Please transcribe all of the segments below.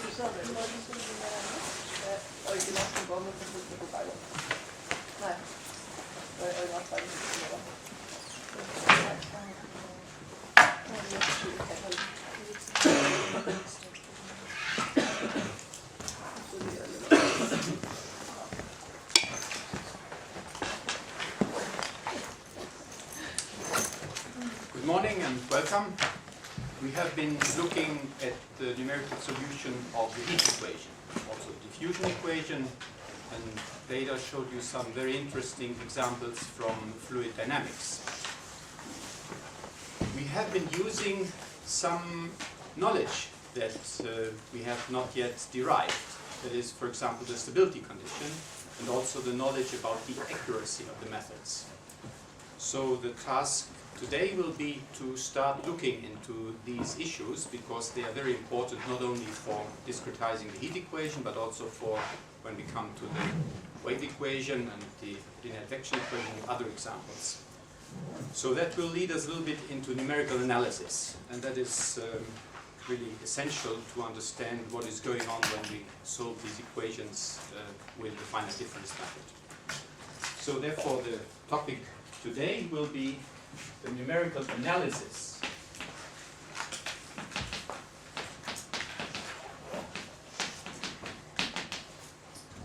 Good morning and welcome. We have been looking at the numerical solution of the heat equation, also diffusion equation, and later showed you some very interesting examples from fluid dynamics. We have been using some knowledge that we have not yet derived. That is, for example, the stability condition and also the knowledge about the accuracy of the methods. So the task today will be to start looking into these issues because they are very important not only for discretizing the heat equation but also for when we come to the wave equation and the linear advection equation and other examples. So that will lead us a little bit into numerical analysis, and that is really essential to understand what is going on when we solve these equations with the finite difference method. So therefore the topic today will be the numerical analysis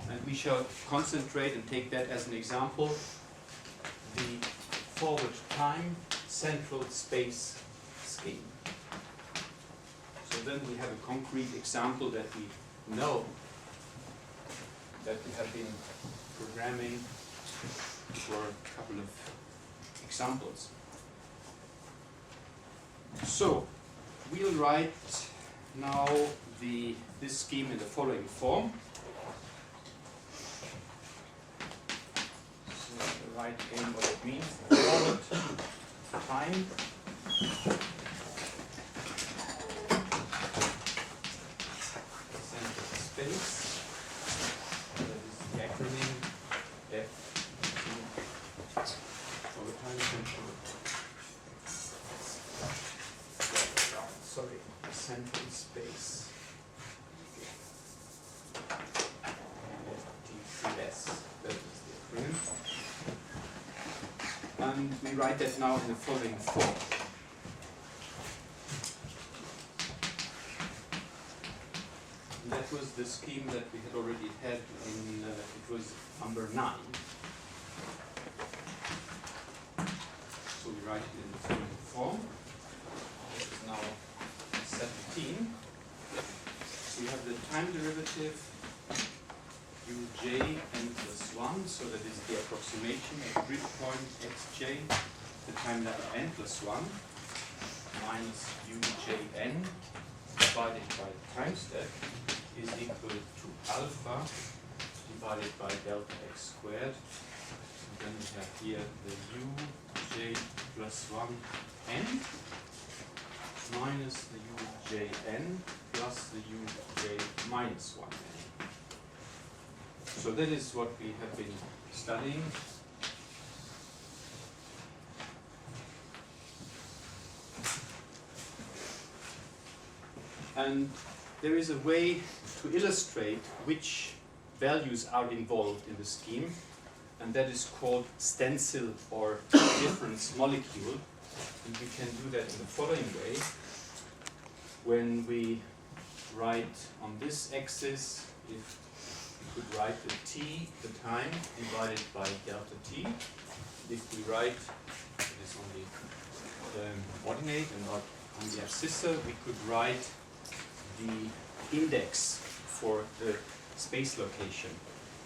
and we shall concentrate and take that as an example, the forward time central space scheme. So then we have a concrete example that we know that we have been programming for a couple of examples. So we'll write now this scheme in the following form. So the right again what it means. Forward time central space. That is the acronym FTCS. Forward time central. Sorry, central space. FTCS, that is the acronym. And we write that now in the following form. And that was the scheme that we had already had in, it was number 9. So we write it in the following form. This is now 17. So we have the time derivative uj n plus 1, so that is the approximation at grid point xj, the time level n plus 1, minus ujn divided by the time step is equal to alpha divided by delta x squared. And then we have here the uj plus 1 n minus the ujn plus the uj minus 1n. So that is what we have been studying. And there is a way to illustrate which values are involved in the scheme, and that is called stencil or difference molecule. And we can do that in the following way. When we write on this axis, if we could write the t, the time, divided by delta t. If we write this on the ordinate and not on the abscissa, we could write the index for the space location.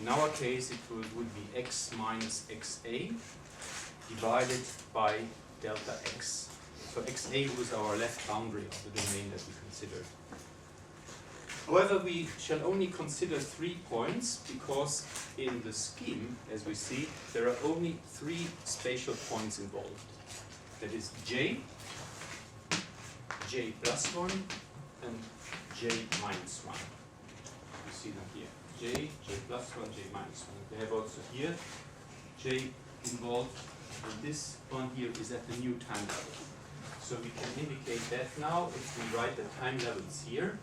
In our case, it would be x minus xa divided by delta x. So xa was our left boundary of the domain that we considered. However, we shall only consider 3 points because in the scheme, as we see, there are only 3 spatial points involved. That is j, j plus 1, and j minus 1. You see them here. J, j plus 1, j minus 1. We have also here j involved, and this one here is at the new time level. So we can indicate that now if we write the time levels here.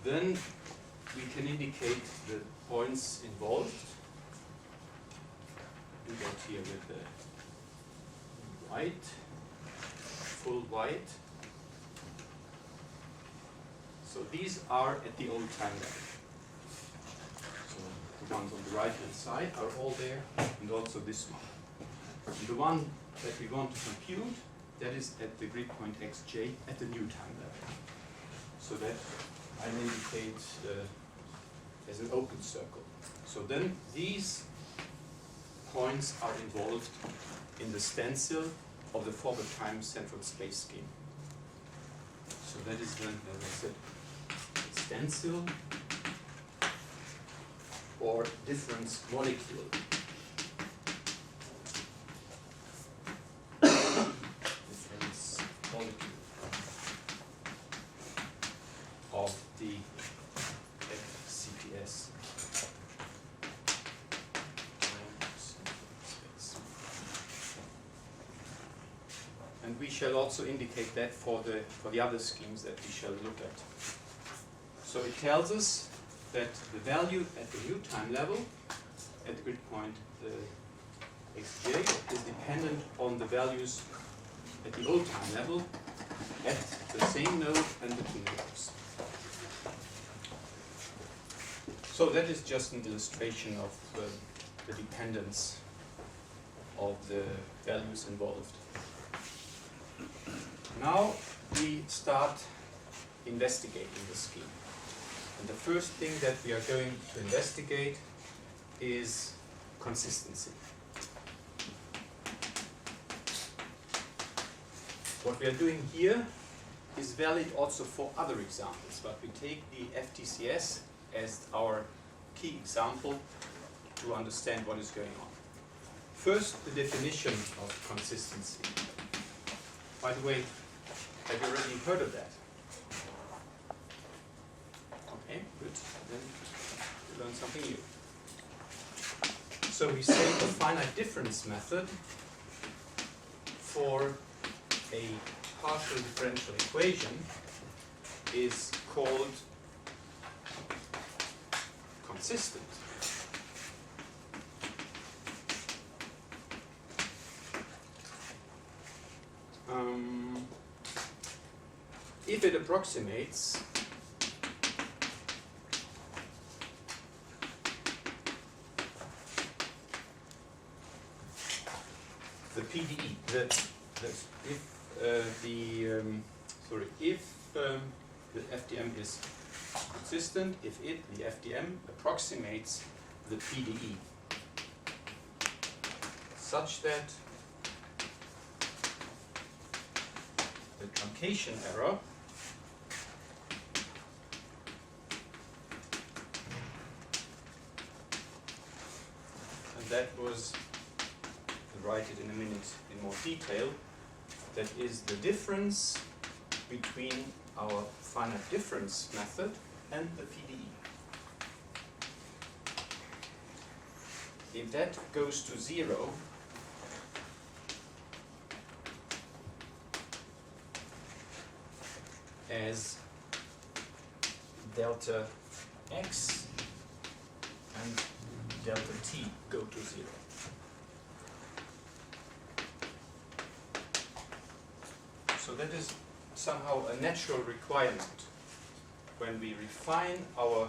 Then we can indicate the points involved. We got here with the white, full white. So these are at the old time level. So the ones on the right hand side are all there, and also this one. And the one that we want to compute, that is at the grid point xj at the new time level. So that I indicate as an open circle. So then these points are involved in the stencil of the forward time central space scheme. So that is then, as I said, stencil or difference molecule. Difference molecule of the FTCS. And we shall also indicate that for the other schemes that we shall look at. So it tells us that the value at the new time level, at the grid point xj, is dependent on the values at the old time level at the same node and the two nodes. So that is just an illustration of the dependence of the values involved. Now we start investigating the scheme. And the first thing that we are going to investigate is consistency. What we are doing here is valid also for other examples, but we take the FTCS as our key example to understand what is going on. First, the definition of consistency. By the way, have you already heard of that? Okay, good. Then you learn something new. So we say the finite difference method for a partial differential equation is called consistent. If it approximates the PDE, if the FDM is consistent, if the FDM approximates the PDE, such that the truncation error and that was, I'll write it in a minute in more detail, that is the difference between our finite difference method and the PDE. If that goes to 0, as delta x and delta t go to 0. So that is somehow a natural requirement. When we refine our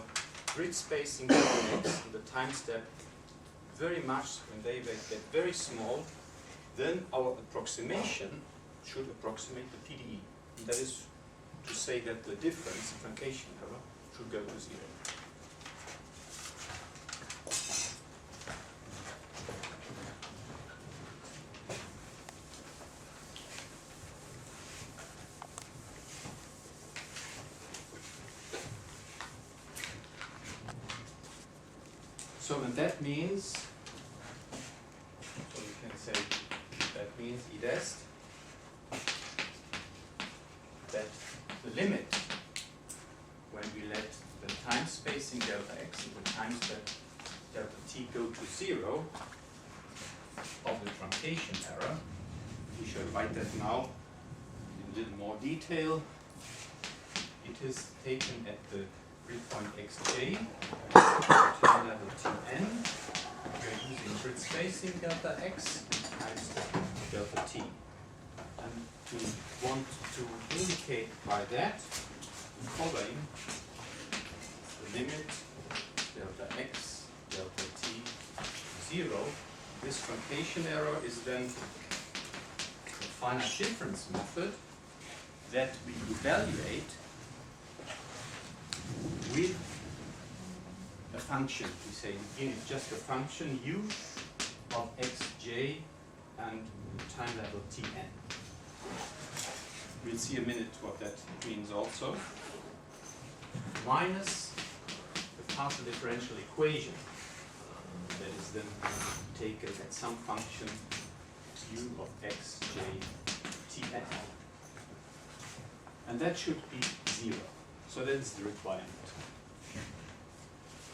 grid spacing dynamics in the time step very much, when they get very small, then our approximation should approximate the PDE. And that is to say that the difference, the truncation error, should go to 0. So and that means, so we can say that means idest that the limit when we let the time spacing delta x and the time step delta t go to 0 of the truncation error, we shall write that now in a little more detail. It is taken at the grid point xj, time level tn. We are using grid spacing delta x times delta t. And we want to indicate by that the following: the limit delta x delta t 0. This truncation error is then the finite difference method that we evaluate with a function. We say again it's just a function u of xj and time level tn. We'll see a minute what that means also. Minus the partial differential equation that is then taken at some function u of xj tn. And that should be 0. So that is the requirement.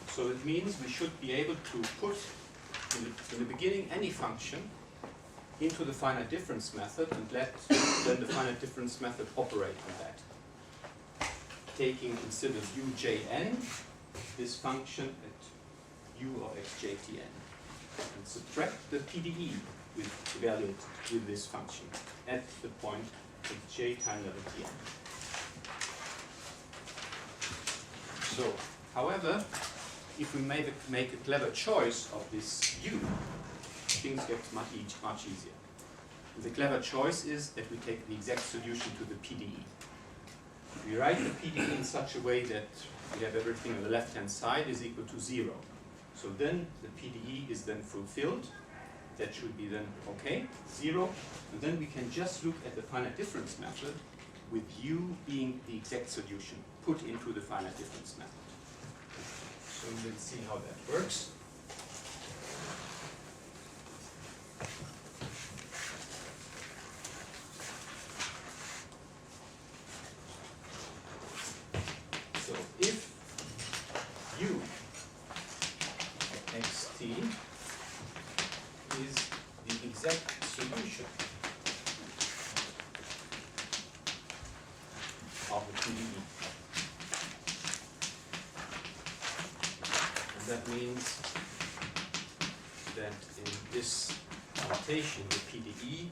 So it means we should be able to put in the beginning any function into the finite difference method and let then the finite difference method operate on that. Taking instead of ujn this function at u of xjtn and subtract the PDE evaluated with this function at the point at j time level tn. So, however, if we make a clever choice of this u, things get much easier. And the clever choice is that we take the exact solution to the PDE. We write the PDE in such a way that we have everything on the left-hand side is equal to 0. So then the PDE is then fulfilled. That should be then okay, 0. And then we can just look at the finite difference method with u being the exact solution put into the finite difference method. So let's see how that works. So if u of xt is the exact solution of the PDE, and that means that in this notation the PDE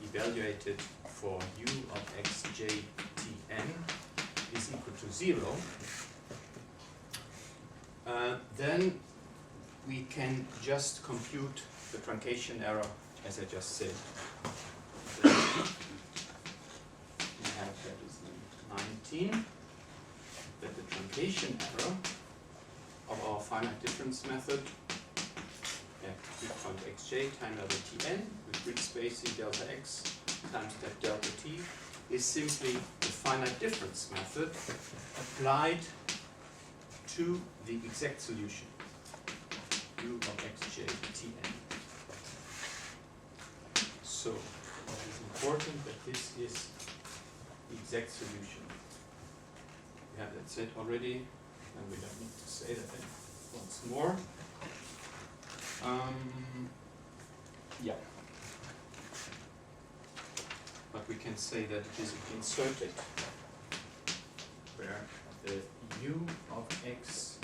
evaluated for u of xjtn is equal to 0, then we can just compute the truncation error as I just said. We have that is 19, that the truncation error of our finite difference method at grid point xj time level tn with grid spacing delta x times that delta t is simply the finite difference method applied to the exact solution u of xj tn. So it is important that this is the exact solution. We have that said already, and we don't need to say that then once more. Yeah. But we can say that it is inserted where the u of xt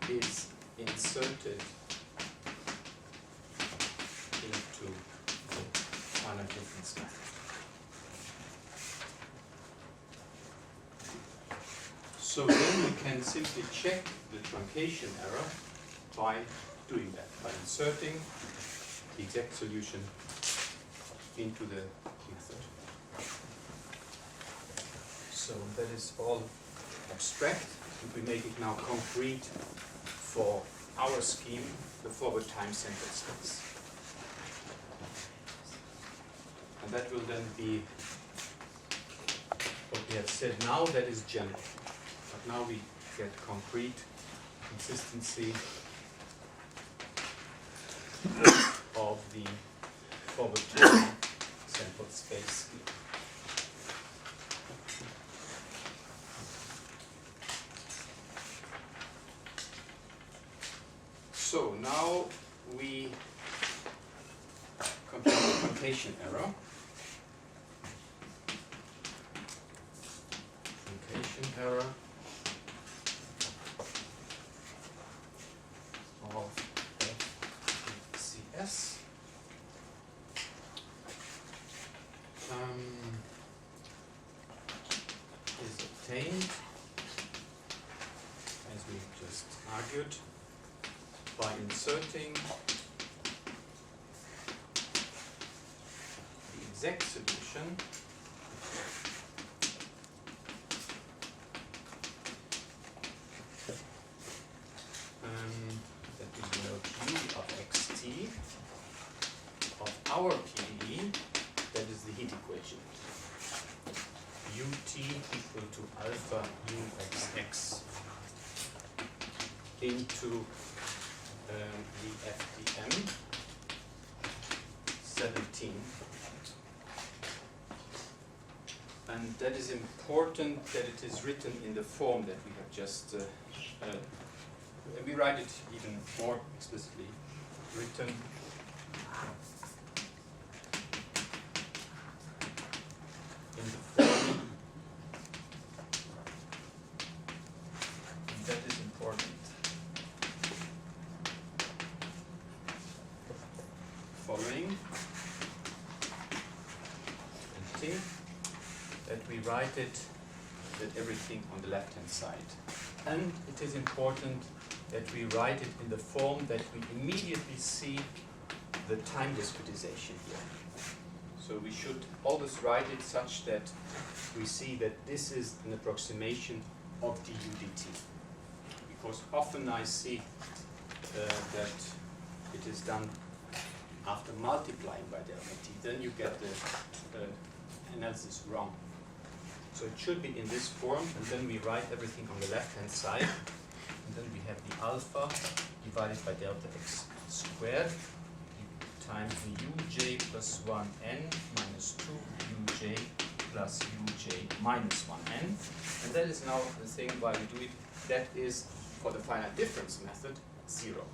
is inserted into the finite difference method. So then we can simply check the truncation error by doing that, by inserting the exact solution into the method. So that is all abstract, and we make it now concrete for our scheme, the forward time-centered space. And that will then be what we have said now, that is general. But now we get concrete consistency of the forward time-centered space scheme. So now we compute the truncation error. truncation error of FTCS. Is obtained, as we just argued, by inserting the exact solution that we denote u of xt of our PDE, that is the heat equation. Ut equal to alpha uxx into the FDM 17. And that is important that it is written in the form that we have just, we write it even more explicitly, written in the form, and that is important. Following thing that we write it, that everything on the left hand side. And it is important that we write it in the form that we immediately see the time discretization here. So we should always write it such that we see that this is an approximation of du dt. Because often I see that it is done after multiplying by delta t, then you get the analysis wrong. So it should be in this form, and then we write everything on the left-hand side, and then we have the alpha divided by delta x squared times the uj plus 1n minus 2 uj plus uj minus 1n. And that is now the thing why we do it. That is, for the finite difference method, 0.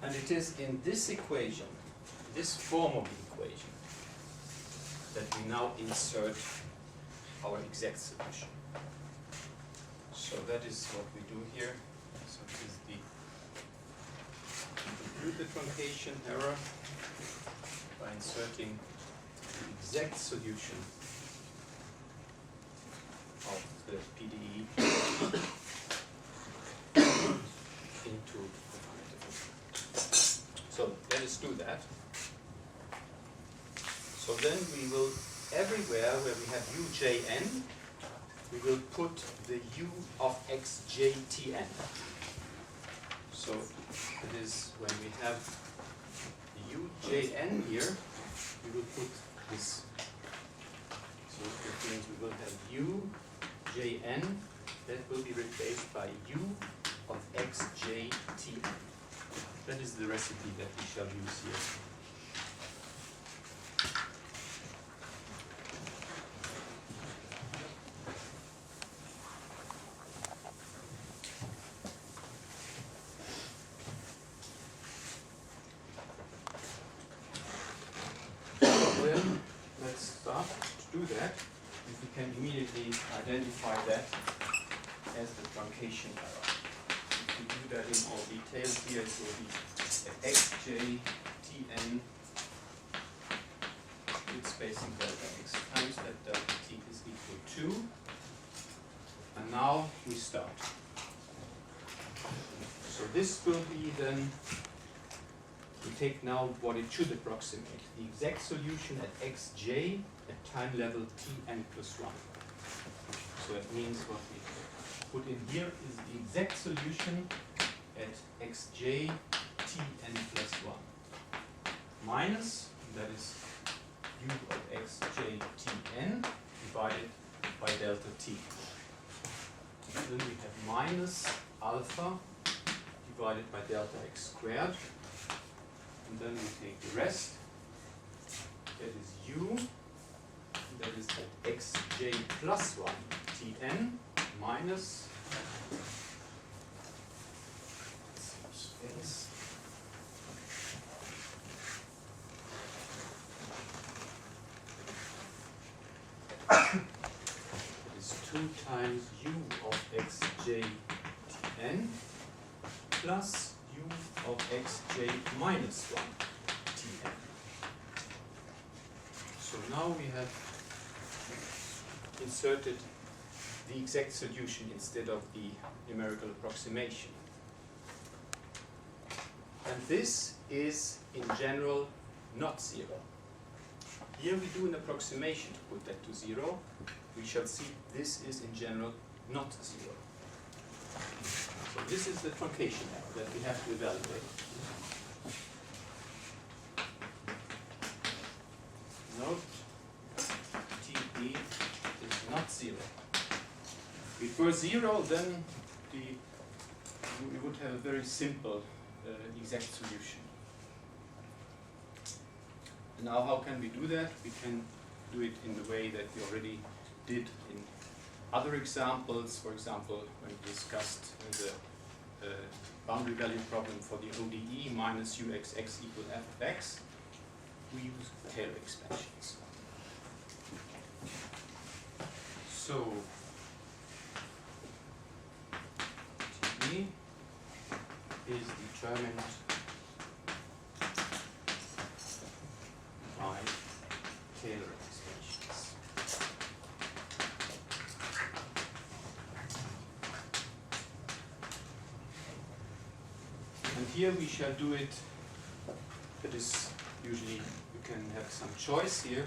And it is in this equation, this form of the equation, that we now insert our exact solution. So that is what we do here. So this is the compute the truncation error by inserting the exact solution of the PDE into the finite difference. So let us do that. So then we will, everywhere where we have ujn, we will put the u of xjtn. So it is when we have the ujn here, we will put this. So that means we will have ujn, that will be replaced by u of xjtn. That is the recipe that we shall use here. Let's start to do that. If we can immediately identify that as the truncation error. If we do that in all details here, it will be xj tn with spacing delta x times that delta t is equal to. And now we start. So this will be then, we take now what it should approximate, the exact solution at xj at time level tn plus 1. So that means what we put in here is the exact solution at xj tn plus 1 minus, that is u of xj tn divided by delta t. And then we have minus alpha divided by delta x squared. And then we take the rest, that is u, that is at xj plus 1 tn minus space It is 2 times u of xj tn plus u of xj minus 1 tn. So now we have inserted the exact solution instead of the numerical approximation. And this is in general not 0. Here we do an approximation to put that to 0. We shall see this is in general not 0. So this is the truncation error that we have to evaluate. Note TE is not 0. If it were 0, then we would have a very simple exact solution. Now how can we do that? We can do it in the way that we already did in other examples. For example, when we discussed the boundary value problem for the ODE minus uxx equal f of x, we use Taylor expansions. So TE is determined by Taylor expansions. And here we shall do it, that is usually you can have some choice here,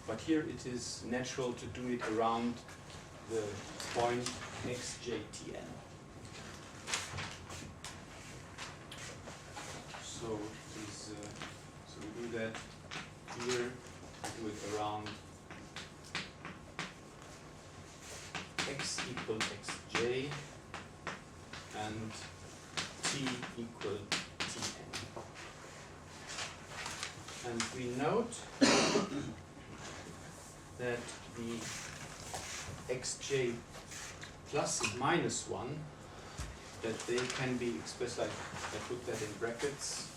but here it is natural to do it around the point xjtn. So we do that here, we do it around x equal xj and t equal tn. And we note that the xj plus and minus 1, that they can be expressed like, I put that in brackets,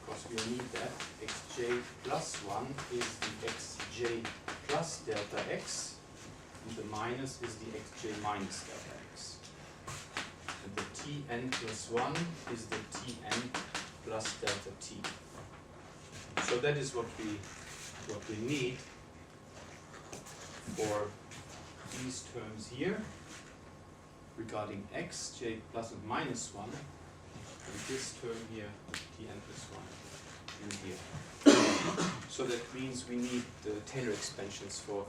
because we need that. Xj plus 1 is the xj plus delta x, and the minus is the xj minus delta x. And the tn plus 1 is the tn plus delta t. So that is what we need for these terms here regarding x, j plus and minus 1, and this term here, tn plus 1, in here. So that means we need the Taylor expansions for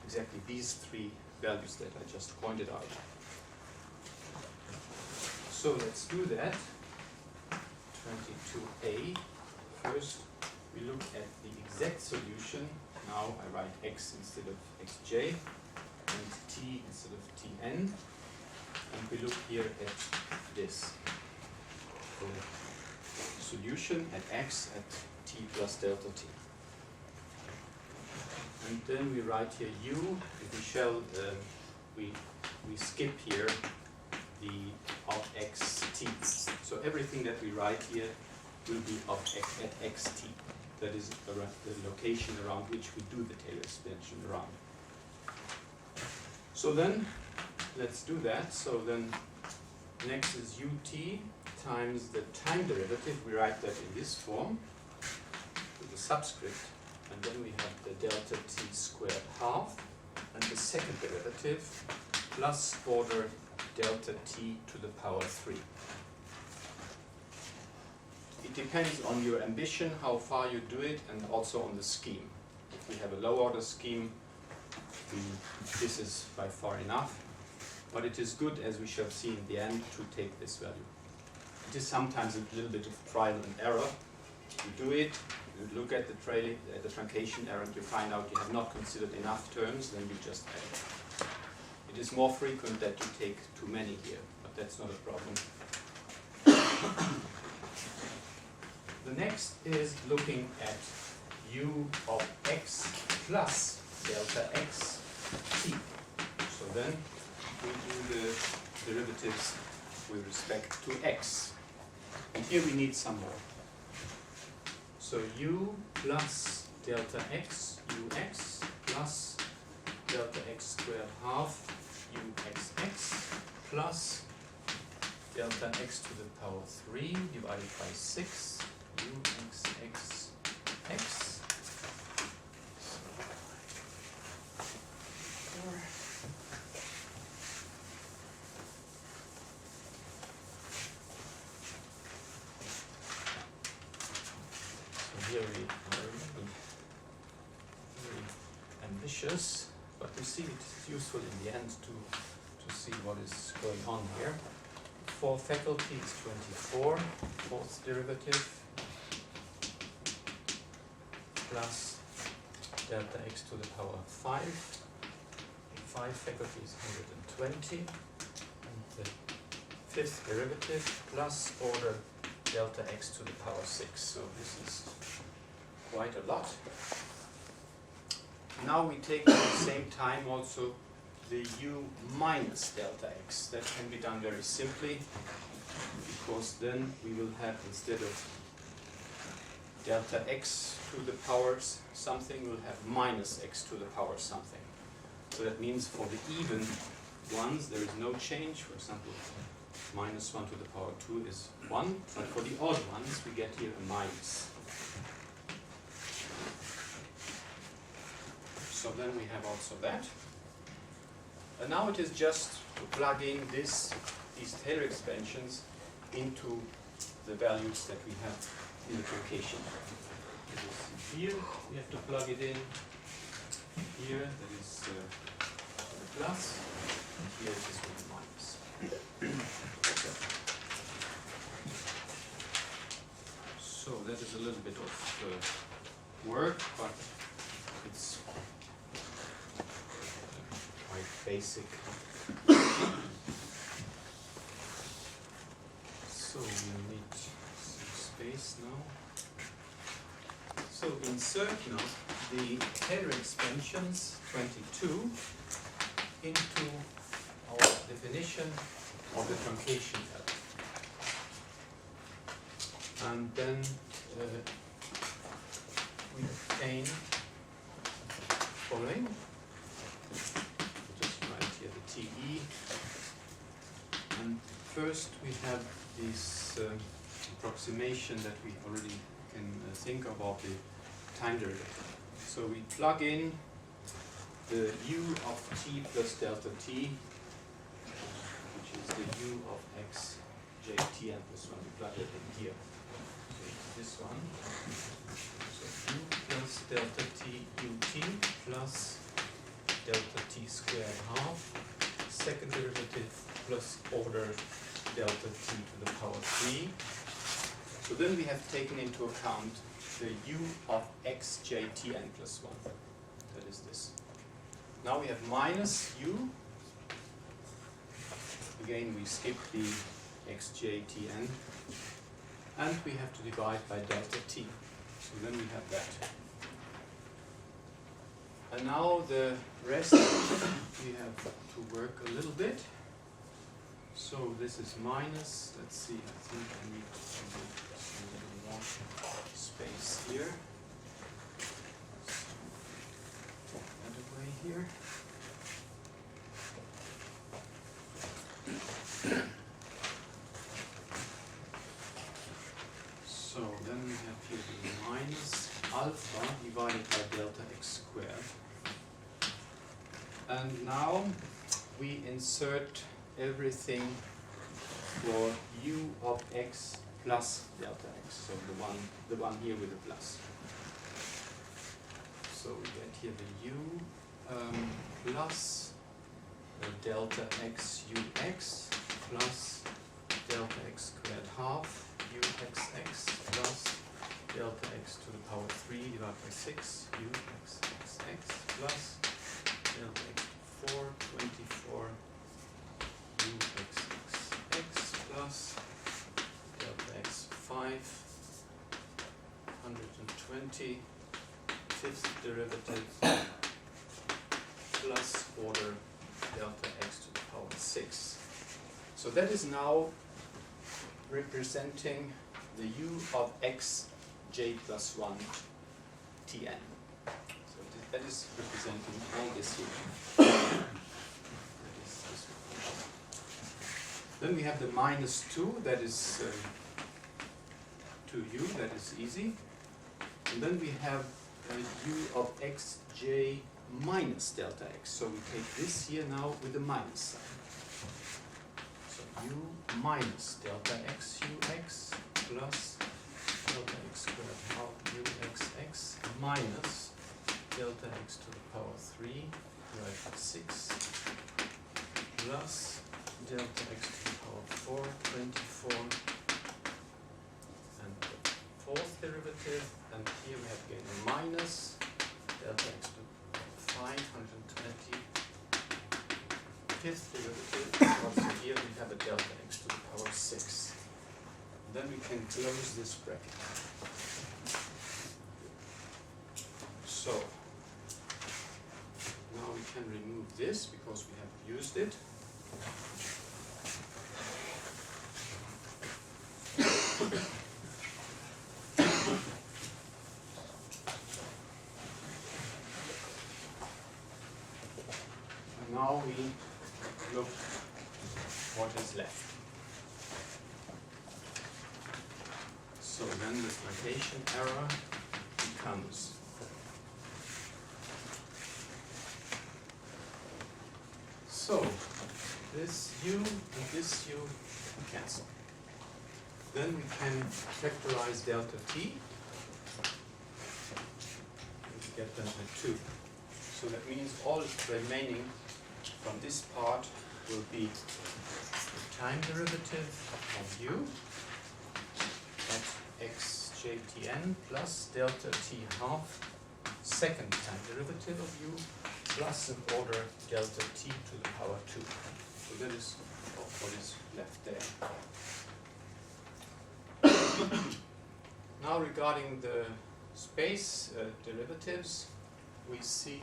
exactly these 3 values that I just pointed out. So let's do that. 22a. First, we look at the exact solution. Now I write x instead of xj and t instead of tn. And we look here at this. The solution at x at t plus delta t. And then we write here u. If we shall, we skip here the of xt. So everything that we write here will be of x at xt. That is the location around which we do the Taylor expansion around. So then, let's do that. So then, next is ut times the time derivative. We write that in this form with the subscript, and then we have the delta t squared half, and the second derivative plus order delta t to the power 3. It depends on your ambition, how far you do it, and also on the scheme. If we have a low order scheme, this is by far enough. But it is good, as we shall see in the end, to take this value. It is sometimes a little bit of trial and error. You do it, you look at the truncation error, and you find out you have not considered enough terms, then you just add it. It is more frequent that you take too many here, but that's not a problem. The next is looking at u of x plus delta x t. So then we do the derivatives with respect to x. And here we need some more. So u plus delta x, ux plus delta x squared half uxx plus delta x to the power 3 divided by 6 uxx x. So here we are very ambitious, but we see it's useful in the end to see what is going on here. For faculty is 24, fourth derivative, plus delta x to the power 5. 5 faculty is 120. And the fifth derivative plus order delta x to the power 6. So this is quite a lot. Now we take at the same time also the u minus delta x. That can be done very simply, because then we will have, instead of delta x to the power something, we'll have minus x to the power something. So that means for the even ones there is no change. For example, minus 1 to the power 2 is 1, but for the odd ones we get here a minus. So then we have also that. And now it is just to plug in these Taylor expansions into the values that we have in the truncation. Here we have to plug it in. Here that is the plus, and here it is with the minus. So that is a little bit of work, but it's quite basic. So we need some space now. So insert now the Taylor expansions 22 into our definition of the truncation error. And then we obtain the following. Just write here the TE. And first we have this approximation that we already can think about the time derivative. So we plug in the u of t plus delta t, which is the u of x jt n plus 1. We plug it in here. So this one. So u plus delta t ut plus delta t squared half, second derivative plus order delta t to the power 3. So then we have taken into account the u of x jt n plus 1. That is this. Now we have minus u. Again, we skip the x jt n. And we have to divide by delta t. So then we have that. And now the rest we have to work a little bit. So this is minus, let's see, I think I need some little more space here. So, that away here. So then we have here the minus alpha divided by delta x squared. And now we insert everything for u of x plus delta x, so the one here with the plus. So we get here the u plus the delta x ux plus delta x squared half uxx plus delta x to the power 3 divided by 6 uxxx plus delta x 4 24 uxx plus delta x 5 120 fifth derivative plus order delta x to the power 6. So that is now representing the u of x j plus 1 tn. So that is representing all this here. Then we have the minus 2, that is 2u, that is easy. And then we have u of xj minus delta x. So we take this here now with the minus sign. So u minus delta x ux plus delta x squared half uxx minus delta x to the power 3 divided by 6 plus delta x to the power 4, 24, and the fourth derivative, and here we have again a minus delta x to the power 5, 120, fifth derivative, also here we have a delta x to the power 6. Then we can close this bracket. So, now we can remove this because we have used it. And now we look what is left. So then the truncation error becomes so this u and this u cancel. Then we can factorize delta t and get them at 2. So that means all remaining from this part will be the time derivative of u at xjtn plus delta t half second time derivative of u plus an order delta t to the power 2. So that is what is left there. Now regarding the space derivatives, we see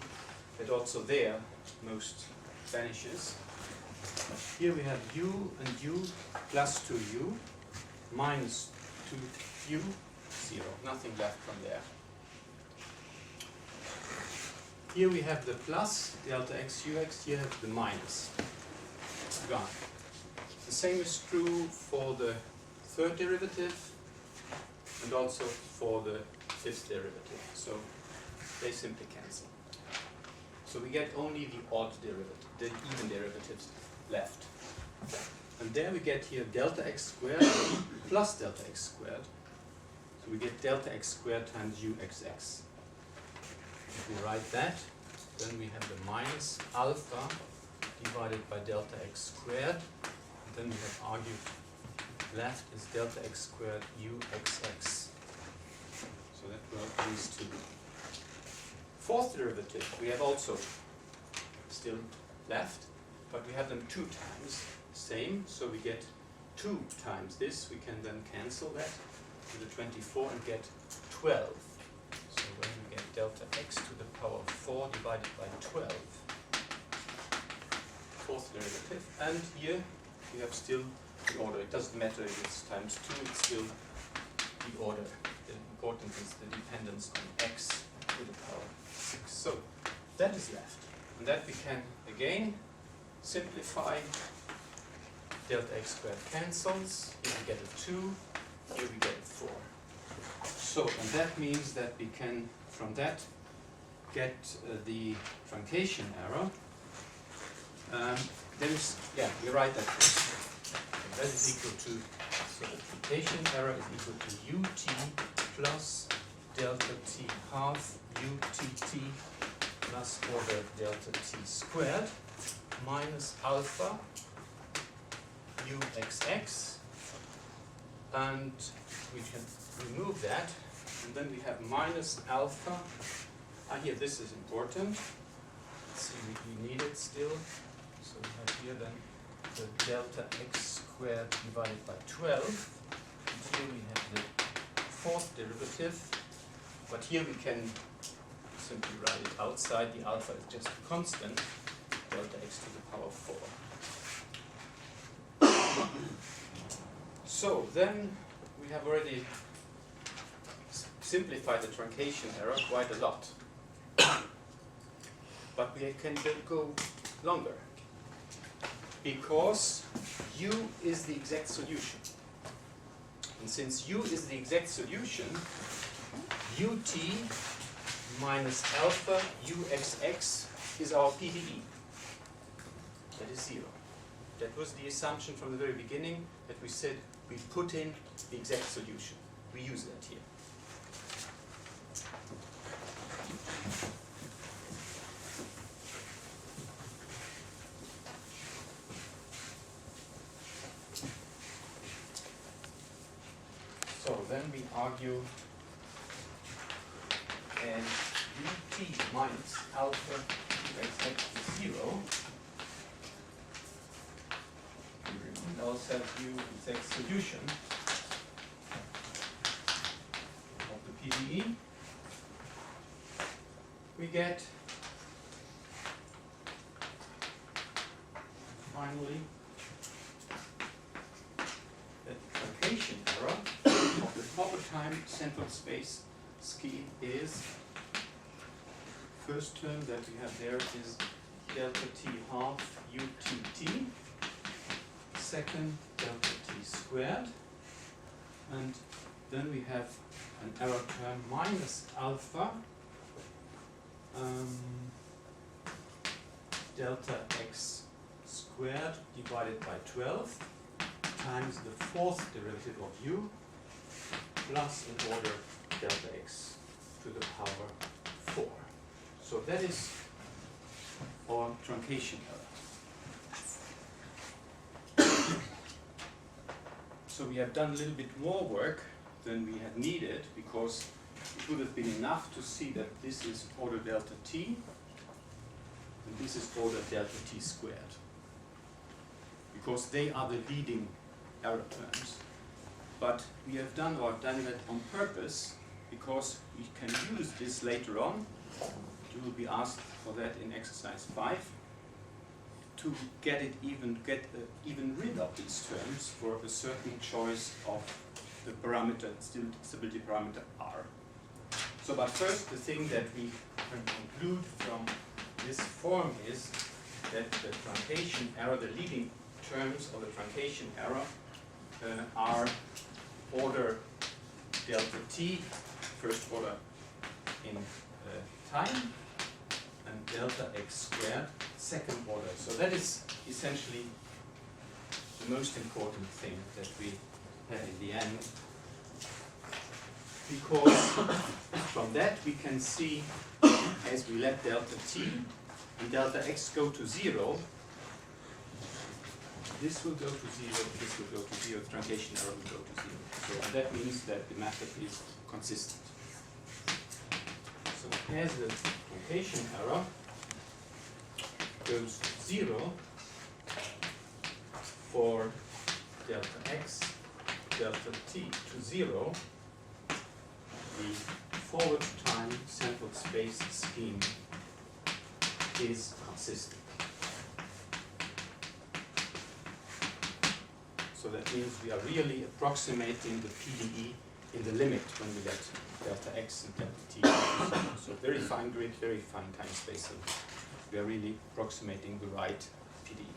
that also there most vanishes. Here we have u and u plus 2u minus 2u, 0, nothing left from there. Here we have the plus delta x ux, here have the minus, gone. The same is true for the third derivative and also for the fifth derivative, so they simply cancel. So we get only the odd derivative, the even derivatives left. And there we get here delta x squared plus delta x squared. So we get delta x squared times uxx. If we write that, then we have the minus alpha divided by delta x squared. And then we have argued left is delta x squared uxx. So that were these two. Fourth derivative we have also still left, but we have them 2 times same, so we get 2 times this. We can then cancel that to the 24 and get 12. So when we get delta x to the power 4 divided by 12, fourth derivative, and here we have still the order. It doesn't matter if it's times 2, it's still the order. The important is the dependence on x to the power 6. So that is left, and that we can again simplify. Delta x squared cancels, here we get a 2, here we get a 4. So, and that means that we can, from that, get the truncation error. There's, yeah, we write that first. And that is equal to, so the truncation error is equal to ut plus delta t half utt plus order delta t squared minus alpha uxx, and we can remove that, and then we have minus alpha. Here this is important. Let's see, we need it still. So we have here then the delta x squared divided by 12. And here we have the fourth derivative, but here we can simply write it outside. The alpha is just a constant, delta x to the power 4. So then we have already simplified the truncation error quite a lot. but we can go longer. Because u is the exact solution. And since u is the exact solution, ut minus alpha uxx is our PDE. That is 0. That was the assumption from the very beginning, that we said we put in the exact solution. We use that here. So then we argue and ut minus alpha uxx is 0. We remind ourselves u exact solution of the PDE. We get finally that the truncation error of the proper time central space scheme is, first term that we have there is delta t half utt, second delta t squared, and then we have an error term minus alpha delta x squared divided by 12 times the fourth derivative of u plus an order delta x to the power 4. So that is our truncation error. So we have done a little bit more work than we had needed, because it would have been enough to see that this is order delta t and this is order delta t squared, because they are the leading error terms. But we have done it on purpose, because we can use this later on. You will be asked for that in exercise 5, to get even rid of these terms for a certain choice of the parameter, stability parameter r. So, but first, the thing that we can conclude from this form is that the truncation error, the leading terms of the truncation error, are order delta t, first order in time, and delta x squared, second order. So that is essentially the most important thing that we have in the end, because from that we can see, as we let delta t and delta x go to 0, this will go to 0, this will go to 0, the truncation error will go to 0. So that means that the method is consistent. So as the truncation error goes to 0 for delta x, delta t to 0, the forward time central space scheme is consistent. So that means we are really approximating the PDE in the limit when we let delta x and delta t go to 0. So very fine grid, very fine time space. So we are really approximating the right PDE.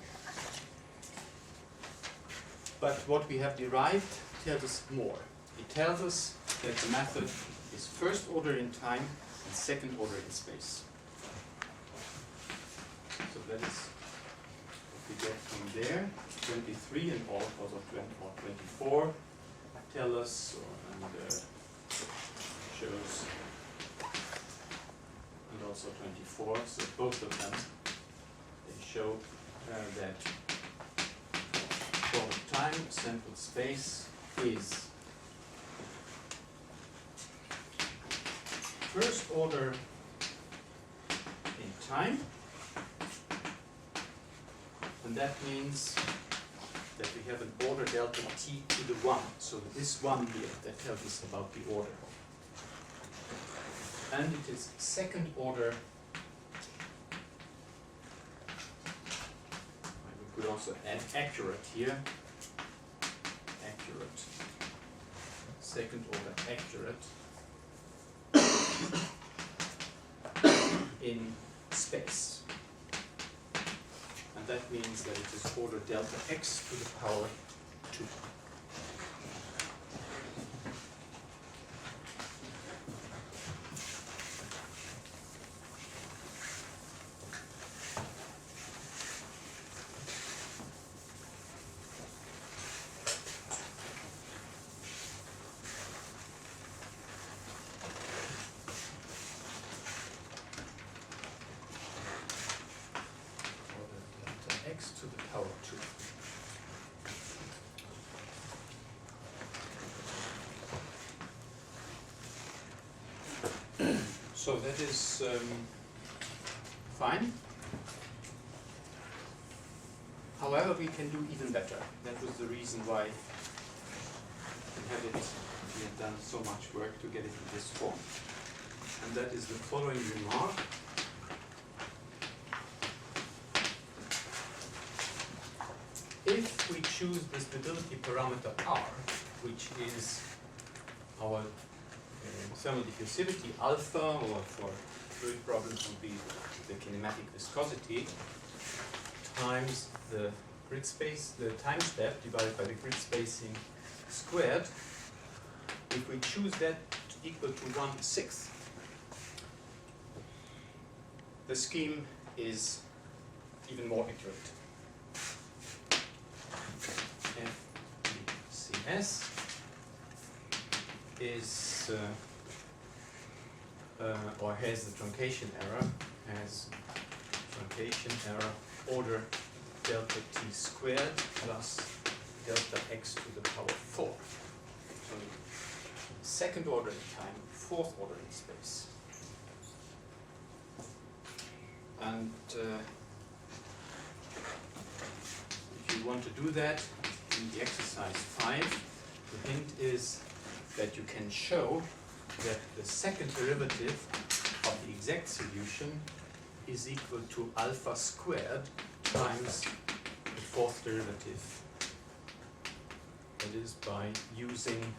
But what we have derived tells us more. It tells us that the method is first order in time and second order in space. So that is what we get from there. 23 and also 24 tell us, and shows, and also 24, so both of them, they show that forward time central space is first order in time, and that means that we have an order delta t to the 1. So this 1 here, that tells us about the order. And it is second order. I could also add accurate here. Accurate. Second order accurate. In space. space. And that means that it is order delta x to the power 2. X to the power 2. So that is fine. However, we can do even better. That was the reason why we had done so much work to get it in this form. And that is the following remark. If we choose the stability parameter R, which is our thermal diffusivity alpha, or for fluid problems would be the kinematic viscosity, times the grid space, the time step divided by the grid spacing squared, if we choose that equal to 1/6, the scheme is even more accurate. FTCS is or has the truncation error, order delta t squared plus delta x to the power 4. So second order in time, fourth order in space. And if you want to do that in the exercise 5, the hint is that you can show that the second derivative of the exact solution is equal to alpha squared times the fourth derivative. That is by using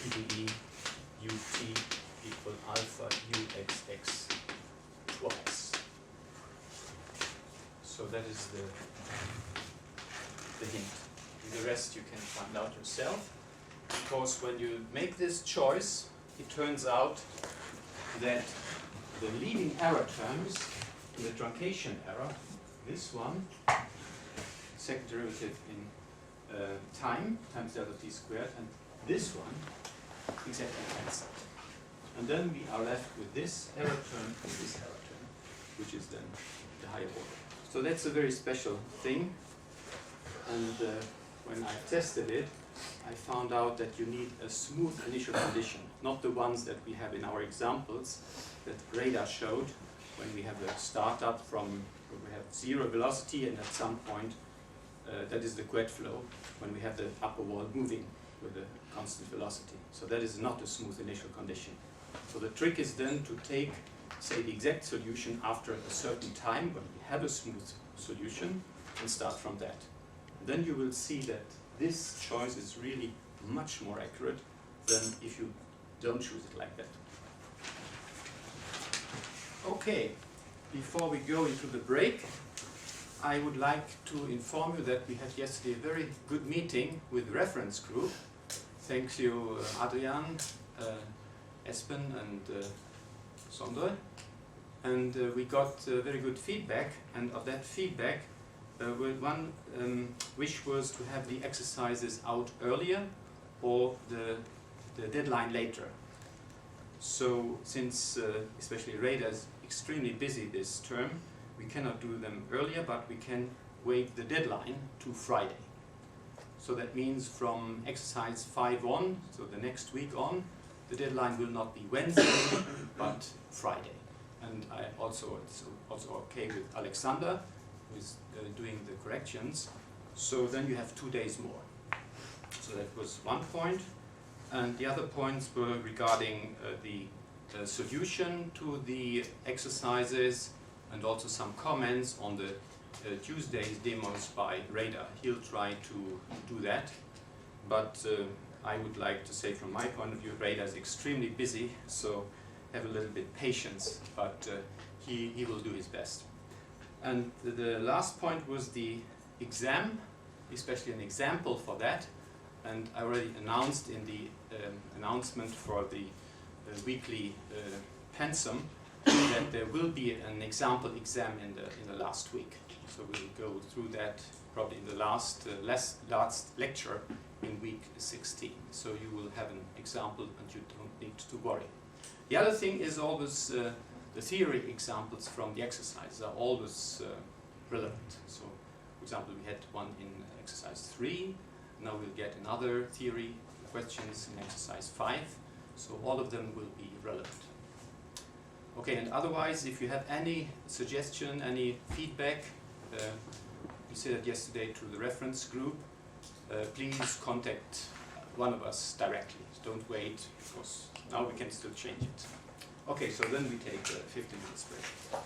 PDE ut equal alpha uxx twice. So that is the hint. The rest you can find out yourself. Because when you make this choice, it turns out that the leading error terms in the truncation error, this one, second derivative in time times delta t squared, and this one exactly cancelled. And then we are left with this error term and this error term, which is then the higher order. So that's a very special thing. And when I tested it, I found out that you need a smooth initial condition, not the ones that we have in our examples that radar showed when we have a startup from where we have zero velocity and at some point that is the quet flow when we have the upper wall moving with a constant velocity. So that is not a smooth initial condition. So the trick is then to take, say, the exact solution after a certain time when we have a smooth solution and start from that. Then you will see that this choice is really much more accurate than if you don't choose it like that. Okay, before we go into the break, I would like to inform you that we had yesterday a very good meeting with the reference group. Thanks you, Adrian, Espen, and Sondre. And we got very good feedback, and of that feedback, one wish was to have the exercises out earlier or the deadline later. So since especially radar is extremely busy this term, we cannot do them earlier, but we can waive the deadline to Friday. So that means from exercise 5 on, so the next week on, the deadline will not be Wednesday, but Friday. And it's also okay with Alexander, who is doing the corrections. So then you have 2 days more. So that was one point. And the other points were regarding the solution to the exercises and also some comments on the Tuesday's demos by Radar. He'll try to do that. But I would like to say from my point of view, Radar is extremely busy, so have a little bit patience. But he will do his best. And the last point was the exam, especially an example for that. And I already announced in the announcement for the weekly pensum that there will be an example exam in the last week. So we'll go through that probably in the last lecture in week 16. So you will have an example and you don't need to worry. The other thing is always the theory examples from the exercises are always relevant. So, for example, we had one in exercise 3. Now we'll get another theory questions in exercise 5. So all of them will be relevant. Okay, and otherwise, if you have any suggestion, any feedback, we said it yesterday to the reference group, please contact one of us directly. Don't wait, because now we can still change it. Okay, so then we take a 15 minutes break.